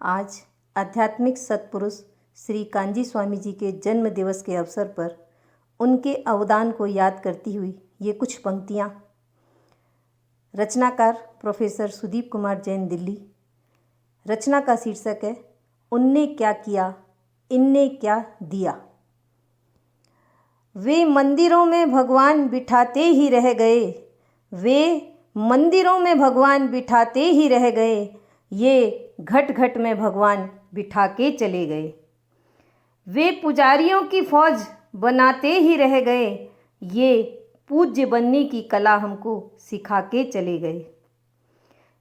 आज आध्यात्मिक सत्पुरुष श्री कांजी स्वामी जी के जन्म दिवस के अवसर पर उनके अवदान को याद करती हुई ये कुछ पंक्तियाँ। रचनाकार प्रोफेसर सुदीप कुमार जैन, दिल्ली। रचना का शीर्षक है उनने क्या किया, इनने क्या दिया। वे मंदिरों में भगवान बिठाते ही रह गए, वे मंदिरों में भगवान बिठाते ही रह गए, ये घट घट में भगवान बिठा के चले गए। वे पुजारियों की फौज बनाते ही रह गए, ये पूज्य बनने की कला हमको सिखा के चले गए।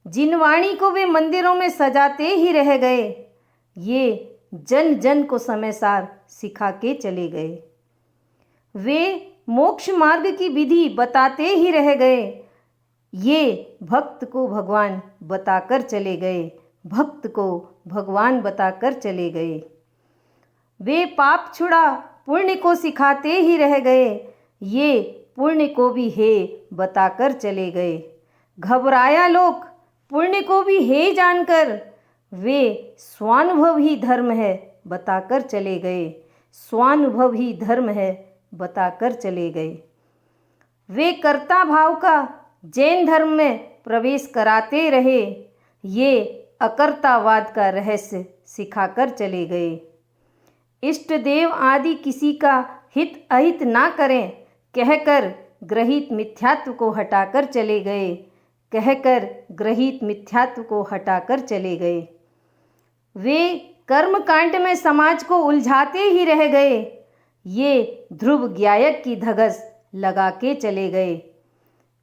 जिन वाणी को वे मंदिरों में सजाते ही रह गए, ये जन जन को समय सार सिखा के चले गए। वे मोक्ष मार्ग की विधि बताते ही रह गए, ये भक्त को भगवान बताकर चले गए, भक्त को भगवान बताकर चले गए। वे पाप छुड़ा पुण्य को सिखाते ही रह गए, ये पुण्य को भी है बताकर चले गए। घबराया लोक पुण्य को भी है जानकर, वे स्वानुभव ही धर्म है बताकर चले गए, स्वानुभव ही धर्म है बताकर चले गए। वे कर्ता भाव का जैन धर्म में प्रवेश कराते रहे, ये अकर्तावाद का रहस्य सिखाकर चले गए। इष्ट देव आदि किसी का हित अहित ना करें कहकर ग्रहित मिथ्यात्व को हटाकर चले गए, कहकर ग्रहित मिथ्यात्व को हटाकर चले गए। वे कर्म कांड में समाज को उलझाते ही रह गए, ये ध्रुव गायक की धगस लगा के चले गए।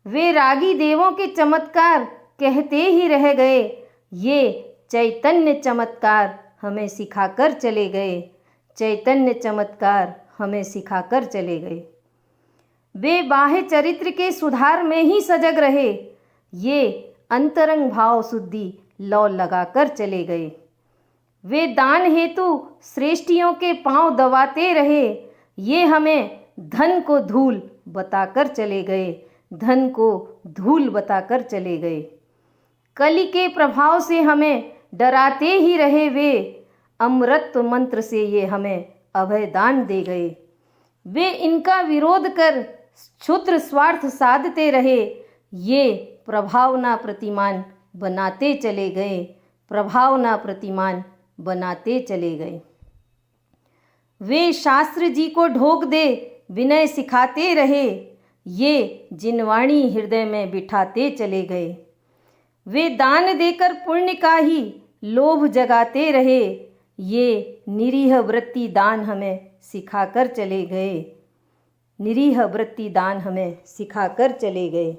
वे रागी देवों के चमत्कार कहते ही रह गए, ये चैतन्य चमत्कार हमें सिखाकर चले गए, चैतन्य चमत्कार हमें सिखाकर चले गए। वे बाह्य चरित्र के सुधार में ही सजग रहे, ये अंतरंग भाव शुद्धि लौ लगाकर चले गए। वे दान हेतु श्रेष्ठियों के पांव दबाते रहे, ये हमें धन को धूल बताकर चले गए, धन को धूल बताकर चले गए। कली के प्रभाव से हमें डराते ही रहे, वे अमृत मंत्र से ये हमें अभय दान दे गए। वे इनका विरोध कर क्षुद्र स्वार्थ साधते रहे, ये प्रभावना प्रतिमान बनाते चले गए, प्रभावना प्रतिमान बनाते चले गए। वे शास्त्र जी को ढोक दे विनय सिखाते रहे, ये जिनवाणी हृदय में बिठाते चले गए। वे दान देकर पुण्य का ही लोभ जगाते रहे, ये निरीह वृत्ति दान हमें सिखाकर चले गए, निरीह वृत्ति दान हमें सिखाकर चले गए।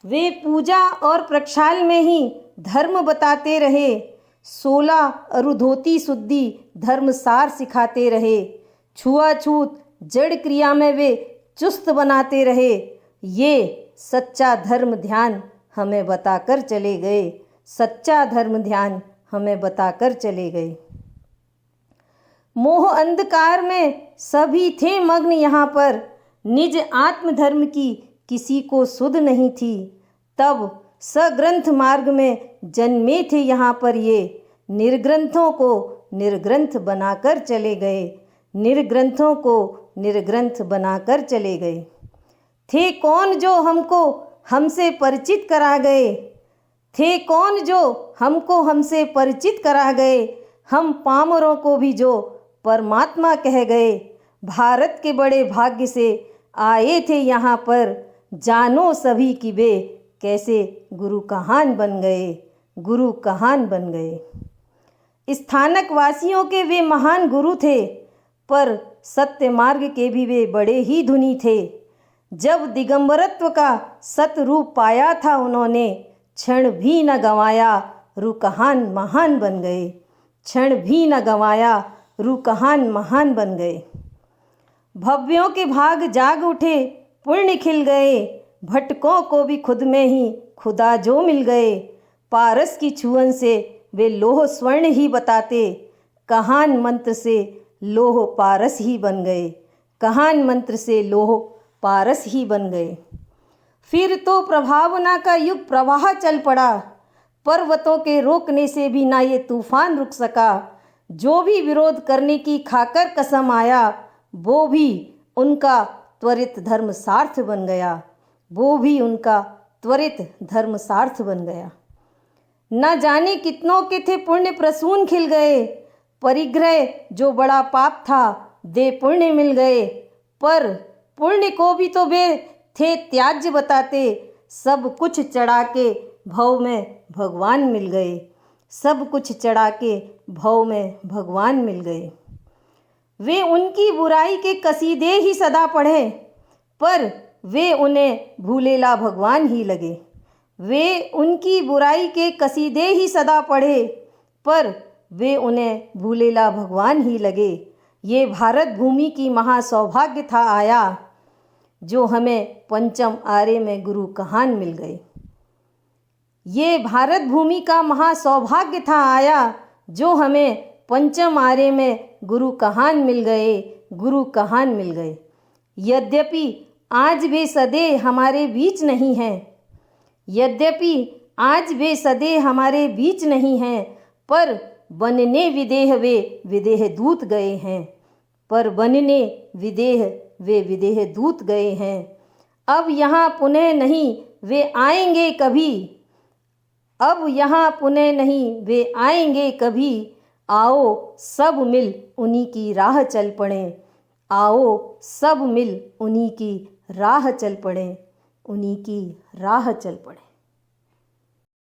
वे पूजा और प्रक्षाल में ही धर्म बताते रहे, 16 अरुधोती शुद्धि धर्मसार सिखाते रहे। छुआछूत जड़ क्रिया में वे चुस्त बनाते रहे, ये सच्चा धर्म ध्यान हमें बताकर चले गए, सच्चा धर्म ध्यान हमें बताकर चले गए। मोह अंधकार में सभी थे मग्न यहाँ पर, निज आत्मधर्म की किसी को सुध नहीं थी। तब सग्रंथ मार्ग में जन्मे थे यहाँ पर, ये निर्ग्रंथों को निर्ग्रंथ बनाकर चले गए, निर्ग्रंथों को निर्ग्रंथ बनाकर चले गए। थे कौन जो हमको हमसे परिचित करा गए, थे कौन जो हमको हमसे परिचित करा गए, हम पामरों को भी जो परमात्मा कह गए। भारत के बड़े भाग्य से आए थे यहाँ पर, जानो सभी कि वे कैसे गुरु कहान बन गए, गुरु कहान बन गए। स्थानक वासियों के वे महान गुरु थे, पर सत्य मार्ग के भी वे बड़े ही धुनी थे। जब दिगंबरत्व का सतरूप पाया था उन्होंने, क्षण भी न गंवाया रूकहान महान बन गए, क्षण भी न गंवाया रूकहान महान बन गए। भव्यों के भाग जाग उठे, पुण्य खिल गए, भटकों को भी खुद में ही खुदा जो मिल गए। पारस की छुअन से वे लोह स्वर्ण ही बताते, कहान मंत्र से लोह पारस ही बन गए, कहान मंत्र से लोह पारस ही बन गए। फिर तो प्रभावना का युग प्रवाह चल पड़ा, पर्वतों के रोकने से भी ना ये तूफान रुक सका। जो भी विरोध करने की खाकर कसम आया, वो भी उनका त्वरित धर्म सार्थ बन गया, वो भी उनका त्वरित धर्म सार्थ बन गया। न जाने कितनों के थे पुण्य प्रसून खिल गए, परिग्रह जो बड़ा पाप था दे पुण्य मिल गए। पर पुण्य को भी तो वे थे त्याज्य बताते, सब कुछ चढ़ा के भव में भगवान मिल गए, सब कुछ चढ़ा के भव में भगवान मिल गए। वे उनकी बुराई के कसीदे ही सदा पढ़े, पर वे उन्हें भूलेला भगवान ही लगे। वे उनकी बुराई के कसीदे ही सदा पढ़े, पर वे उन्हें भूलेला भगवान ही लगे। ये भारत भूमि की महासौभाग्य था आया, जो हमें पंचम आर्य में गुरु कहान मिल गए। ये भारत भूमि का महासौभाग्य था आया, जो हमें पंचम आर्य में गुरु कहान मिल गए, गुरु कहान मिल गए। यद्यपि आज वे सदे हमारे बीच नहीं हैं, यद्यपि आज वे सदे हमारे बीच नहीं हैं, पर बनने विदेह वे विदेह दूत गए हैं, पर बनने विदेह वे विदेह दूत गए हैं। अब यहाँ पुनः नहीं वे आएंगे कभी, अब यहाँ पुनः नहीं वे आएंगे कभी। आओ सब मिल उन्हीं की राह चल पड़े, आओ सब मिल उन्हीं की राह चल पड़े, उन्हीं की राह चल पड़े।